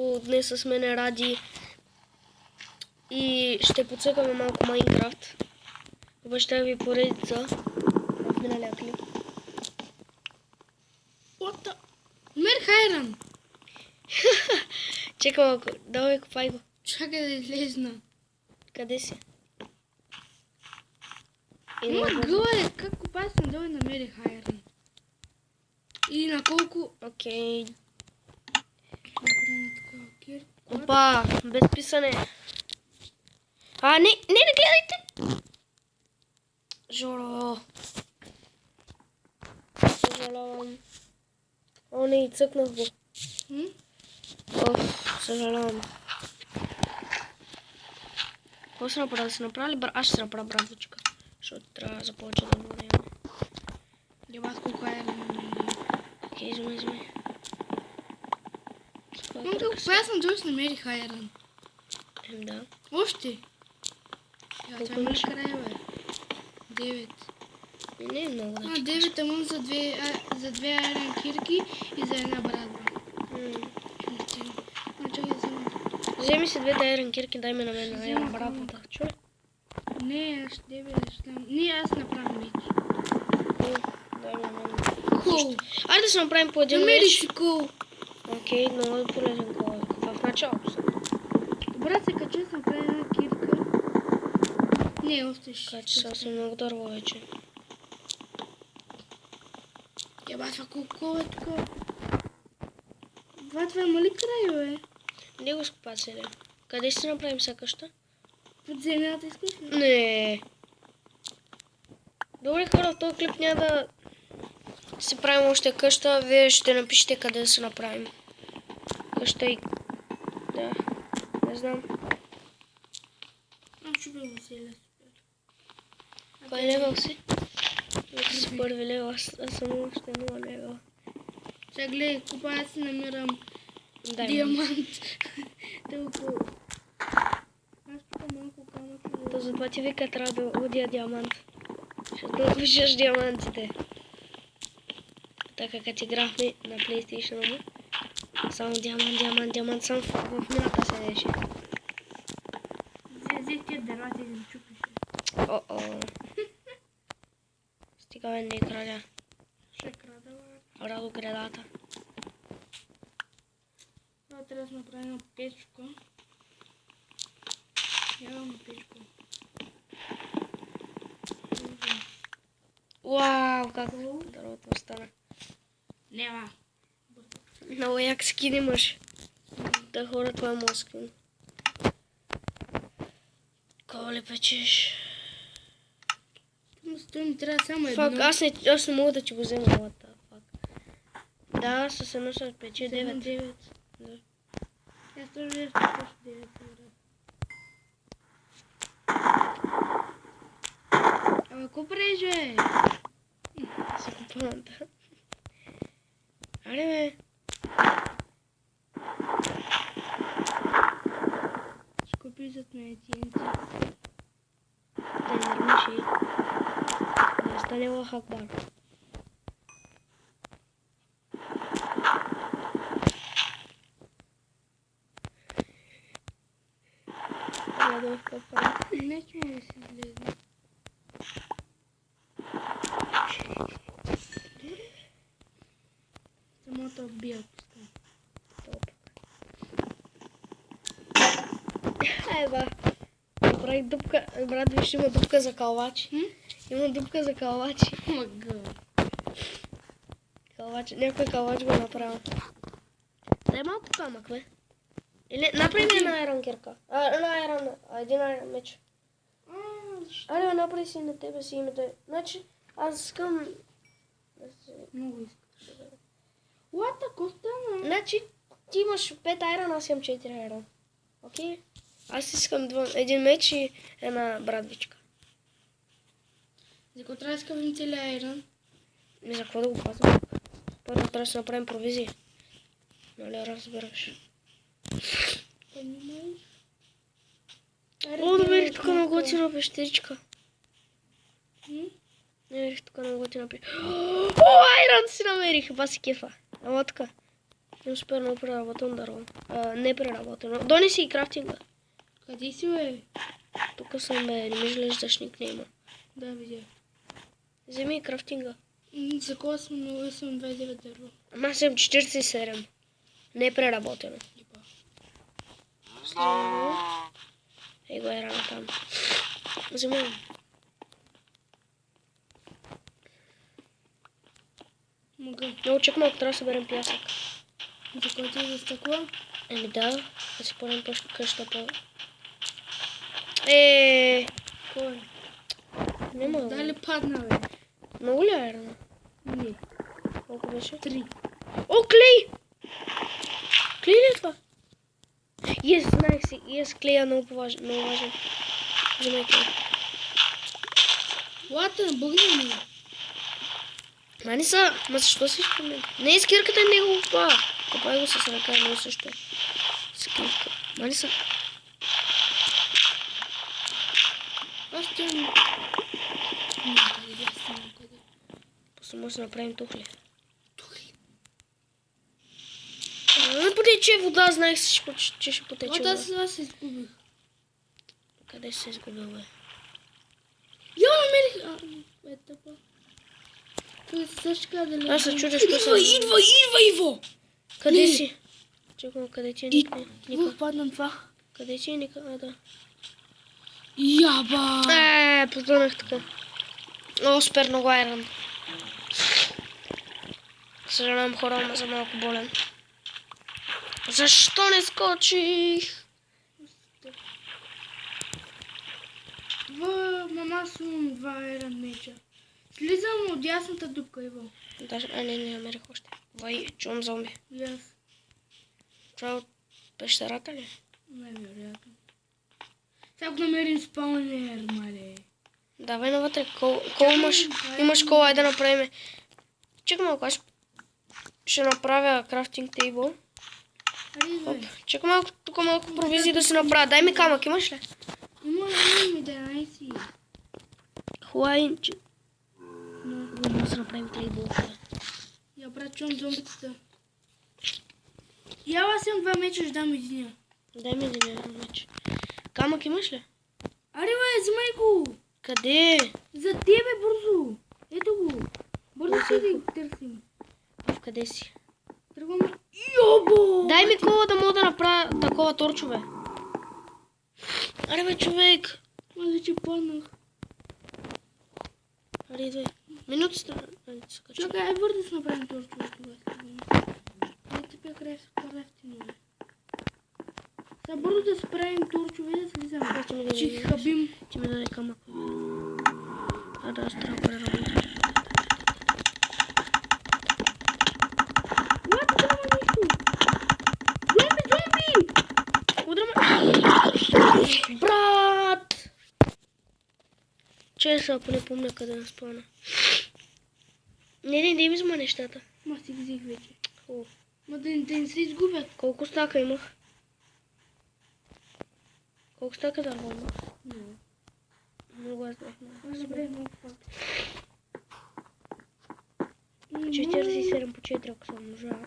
Ето днес с мен е Ради и ще подсъкаме малко Майнкрафт. Обещах ви поредица в миналия клип. What the? Мерих айран! Чекай малко, давай копай го. Чакай да излезна. Къде си? Ма гъле, как копай съм долу и намерих айран. И на колко... Окей. Направим такава кирка. Опа, без писане. Не гледайте! Жоро. Съжалявам. О, не, и цъкнах го. Съжалявам. Какво се направи? Да се направи? Аз ще се направя брадвичка. Защото трябва за повече да го време. Деба с колко айран намерих. Окей, измай. Но копая съм долу и намерих айран. Да. Още. Колко Това имаш? край, бе. 9. Не е много да 9 имам за две айран кирки и за една брадва. Чакай да взема. Вземи си двете айрон кирки, дай ми на мен айрон брадвата. Чуй? Не, аз ще не, аз направям меч. Дай ми на мен. Кол. Айде да се направим по един Намери меч. си кол. Окей, много полезен кол. В началото са. Брат, се кача да направя една кирка. Не, още ще. Кача съм много дърво вече. Еба, това колко е тук? Това има ли край, бе? Не го скопацели. Къде ще си направим сега къща? Под земята искаш ли? Не. Добре хора, в този клип няма да си правим още къща. Вие ще напишете къде да се направим. Къща и... Да. Не знам. Аз ще бъда супер. Кой левел си? С първи левел. Аз съм още 0 левел. Сега гледай, купа, аз си намирам Дай ми. диамант. Толкова. Аз тук малко камък. То затова ти вика трябва да удия диамант. Защото виждаш диамантите. Така като играхме на PlayStation му. Само диамант, само в мината седеше. Взех тия дървата и да чупиш. О-о. Стига бе, не краля. Ще крада, бе. Радо гредата. Това трябва да направим една печка. Нямаме печка. Уау, как дървото остана. Няма. Много як скин имаш. Да хора, това е моят скин. Коле печеш? Той ми трябва само едно. Фак, аз не мога да ти го взема. What the fuck. Да, с едно ще пече 9. 9. Да. Аз тоже ще пече 9. Абе, какво правиш, бе? Се купувам, да. Аре, бе. Ще купи зад мен TNT. Да не румиши. Да стане Аллах Акбар. Гледам в капа. Не че мога да си излезе. Самото убия пуска. Топ. Еба. Направих дупка. Брат, виж, има дупка за калвачи. Има дупка за калвачи. Мъгъл. Калвач. Някой калвач го направил. Дай малко камък, бе. Или направи ми една айрон кирка. Един айрон меч. Аре, направи си на тебе си името. Значи, аз искам... Много искаш. What the коста, Значи, ти имаш 5 айрон, аз имам 4 айрон. Окей? Аз искам един меч и една брадвичка. За какво трябва да скъпим целия айрон? Не за какво да го пазвам? Първо трябва да си направим провизия. Нали разбираш? Понимаеш? О, намерих тук на готина пещеричка. Намерих тук на готина пещеричка. О, айрон си намерих, ба си кефа. Ама тук. Имам супер много преработено дърво. Не преработено. Донеси и крафтинга. Къде си, бе? Тук съм, бе, не ми железаш ник не има. Да, видя. Вземи и крафтинга. За кога съм много, съм 29 дърво. Ама аз съм 47. Не е преработено. Следно. Ей го е рана там. Вземам. Мога. Много чак малко трябва да съберем пясък. За който е за стъкло? Еми да си пълнем къща по... Кой? Нема. Дали падна, бе? Много ли е рана? Не. Колко беше? 3. О, клей! Клей ли е това? Знаех си. Клея много важен. Вземай клей. Лата, бъгни ми. Мани са, защо си спомен? Не е скирката, не го копа. Копай го с ръка, не също. Скирка. Мани са. Аз ще... После може да направим тухли. Тухли. Не потече вода, знаех си, че ще потече вода. Аз се изгубих. Къде се изгубил, бе? Я намерих... Тъпа. Той също да лежи. Аз се чудя, що съм... Идва, Иво! Къде Не. си? Чакай, къде ти е Ника? Иво, падна това. Къде ти е Ника? Да. Яба! Потънах така. Много супер много айрон. Съжалявам хора, ама съм малко болен. Защо не скочих? Мама сумам 2 айрон меча. Слизам от ясната дупка, Иво. Даже, не намерих още. Вай, чувам зомби. Yes. Това е от пещерата ли? Невероятно. Сега го намерим спаунер, мале. Давай навътре. Кол имаш? Имаш кола, айде да направим. Чакай малко, аз ще направя крафтинг тейбъл. Ари, бе. Чакай малко, тук малко провизии да се направя. Дай ми камък, имаш ли? Имам 11. Хуайнче. Може да направим тейбъл. Я брат, чувам зомбицата. Я аз имам 2 меча, ще дам единия. Дай ми един меч. Камък имаш ли? Аре, бе, взимай го. Къде? За тебе бързо. Ето го. Бързо си да го търсим. В къде си? Тръгваме. Йобо! Дай ми кола да мога да направя такова торчове. Аре бе, човек. Аз вече паднах. Аре, идвай. Минутата. Чакай, ай върди да си направим торчове тогава. Не те пя край с крафтино. Сега бързо да си правим торчове да слизаме. Че хабим. Ти ми даде камък. Да, аз трябва да преработя. Лата, трябва нещо. Зомби! Удраме. Брат! Че ако не помня къде да спана. Не ми взема нещата. Ма си ги взех вече. О, Ма да не се изгубят. колко стака имах? Колко стака дърво имах? Много аз бях. Добре, много факт. 47 по 4, ако съм можа.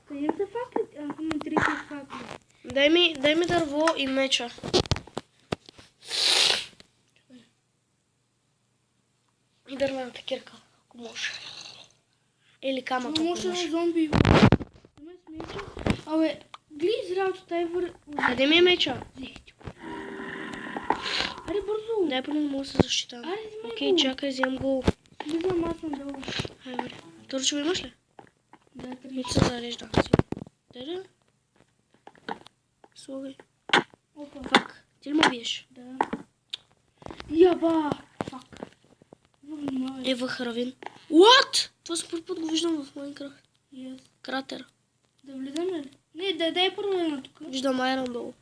Къде са факли? Ако имам 30 факли. Дай ми дърво и меча. И дървената кирка, ако може. Или камък, ако Може може. на зомби. Не ме смейте. Абе, гледай зралото, тай Къде ми е меча? Взехте го. Аре, бързо. Дай поне не мога да се защитавам. Аре, вземай Окей, го. чакай, вземам го. Влизам аз надолу. Хайде, торчове имаш ли? Да, 3. Мит се зарежда. Да. Слагай. Опа. Фак, ти ли ме биеш? Да. Яба. Фак. Върнай. Ева Харавин. What? Това за първи път го виждам в Майнкрафт. Yes. Кратер. Да влизаме ли? Не, дай първо едно тук. Виждам айрон долу.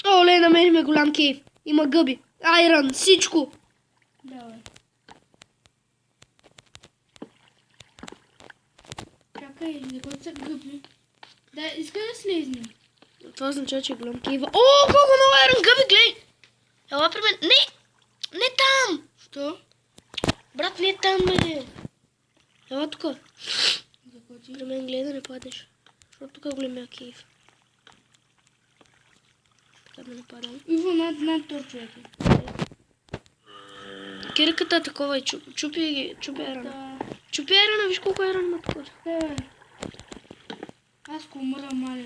Оле, намерихме голям кейв. Има гъби. Айрон, всичко. Давай. Чакай, за който са гъби. Да, искай да слезнем. Това означава, че е голям кейва. О, колко много айрон гъби, гледай. Ела при мен. Не там. Що? Брат, не там, бе. Ела тук. За който работи. При мен гледай да не паднеш. Защото тук е големия кейв. Така да не падам. Иво, над торчовете. Кирката е такова и чупи ерана. Да. Чупи ерана, виж колко ерана има тук. Да. Аз ако умра мале.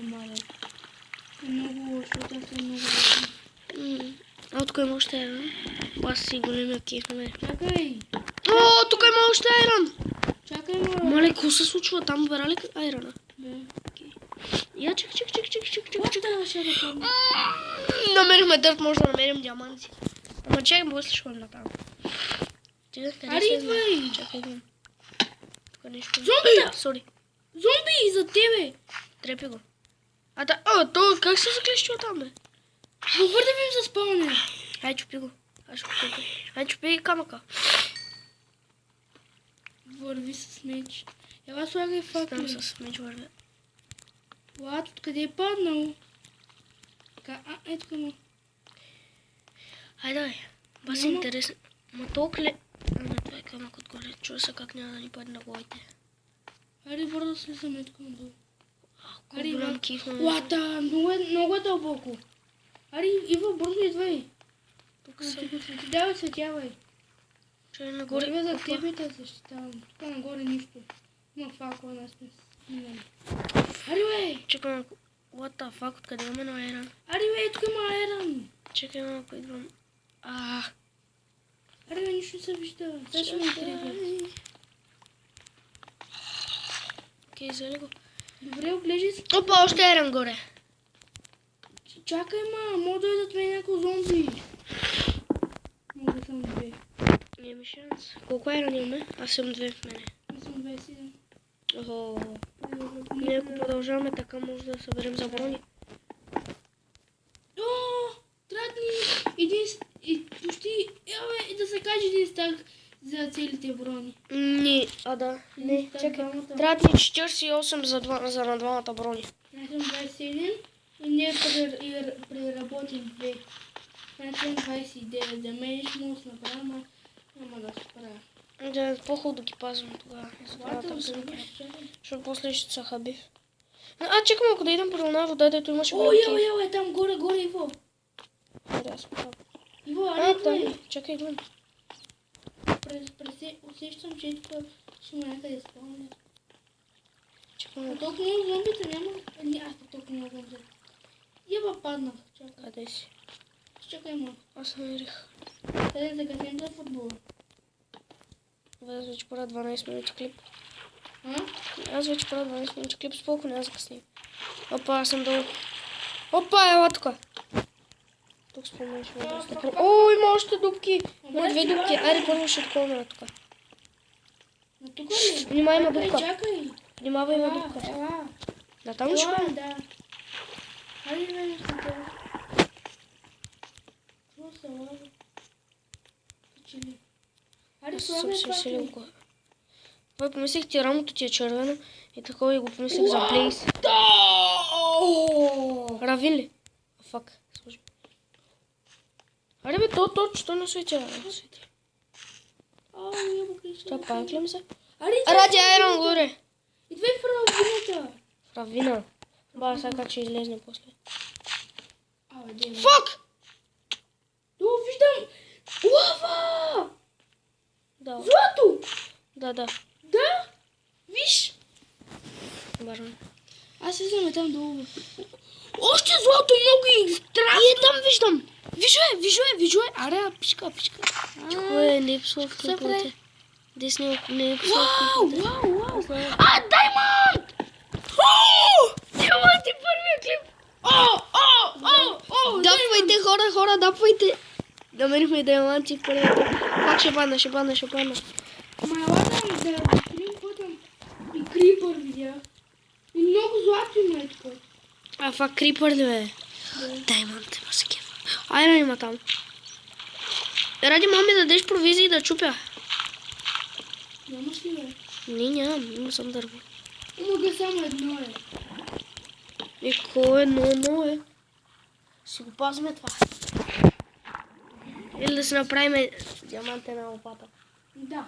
Е много, защото аз съм много лошо. А тук има още еран. Аз си големия кейв на мен. Чакай. О, тук има още еран! Чакай, ма. Мале, какво се случва? Там бера ли айрана? Да. Я чек. What ще да падне? Намерихме дърт, може да намерим диаманти. Ама чакай, после ще го направим. Ари, идвай! Чакай, идвам. Тук нещо. Зомби! Сори. Зомби, за тебе! Трепи го. То как се заклещи там, бе? Добър да ви за спаване. Ай, чупи го. Ай, чупи камъка. Върви с меч. Ела слагай Там факли. с меч вървя. Влад, откъде е паднал? Ето към. Ай, давай. Бас Няма. интересен. Ма толкова ли? Не, това е камък отгоре. Чува се как няма да ни падне на главите. Ари, бързо слизаме ето към долу. Колко Ари, голям Влад. киф на Лата, много е дълбоко. Ари, Иво, бързо идвай. Тук са. Ти давай светявай. Чай нагоре. Вървя за Какво? тебе да защитавам. Тук нагоре нищо. Има факла, нас не снимаме. Ари, бе! Чакай малко. What the fuck, откъде имаме на айран? Ари, бе, тук има айран. Чакай малко, идвам. Ари, бе, нищо не се вижда. Сега ще ме трябва. Окей, взели го. Добре, оглеждай се. Опа, още айран горе. Чакай, мога да дойдат мен някакво зомби. Мога да съм две. Нямаме шанс. Колко айран имаме? Аз съм 2 в мене. Аз съм 27. Охо. Ние ако продължаваме така, може да съберем за брони. О, трябва ни почти, да се каже един стак за целите брони. Да. Не, Так, чакай. двамата. Трябват ни 48 за на двамата брони. Аз съм 27 и ние преработим 2. Аз съм 29. За мен ще му се направя, но няма да се справя. Да, по-хубаво да ги пазвам тогава. Злата, Защото после ще са хаби. Чакай малко да идем по една вода, дето имаше О, голям кейв. е там горе, Иво. Айде, аз попадам. Иво, ари, Там. Чакай, идвам. усещам, че тук ще има някъде спомня. Чакай А малко. толкова много зомбите няма. Аз толкова много зомби. Ева паднах. Чакай. Къде си? Чакай малко. Аз намерих. Къде да гасим за футбола? Аз вече правя 12 минути клип. А? Аз вече правя 12 минути клип, спокойно няма закъснем. Опа, аз съм долу. Опа, ела тук. Тук спомнеш ми да сте. О, има още дупки. Има 2 дупки. Айде, първо ще такова тук. Но тук ли? Внимай, има дупка. Чакай. Внимавай, има дупка. Ела. Да, там ли ще Ела, ходим? да. Хайде, бе, ще те. Какво се лага? Чили. Хайде, Аз слагай съм се факли. усилил го. Това помислих ти, рамото ти е червено и такова и го помислих за Блейз. Равин ли? Фак, служи. Аре бе, то не светя. Това пак ли ми се? Ради айрон горе. Идвай в равината. В равина. Ба, сега че излезне после. Абе, де, Фак! О, виждам! Лава! Да, Злато! да. Да? Виж! Барно. Аз излизаме там долу. Още злато, много и страшно! И там виждам. Вижу е! Аре, пишка. Тихо е, не е псува в клиповете. Десни не е псува в Вау! клиповете. Даймонд! Диаманти първия клип. Дапвайте, хора, дапвайте. Намерихме диаманти в първия клип. Пак ще падна. Ама ела там да открим какво там. И крипър видях. И много злато има е тук. Фак крипър ли бе? Даймонд има се кефа. Айрон има там. Ради мами да дадеш провизии да чупя. Нямаш ли бе? Не, нямам, има съм дърво. Мога само едно е. И кое едно е? Си го пазиме това. Или да си направим диамантена лопата. Да.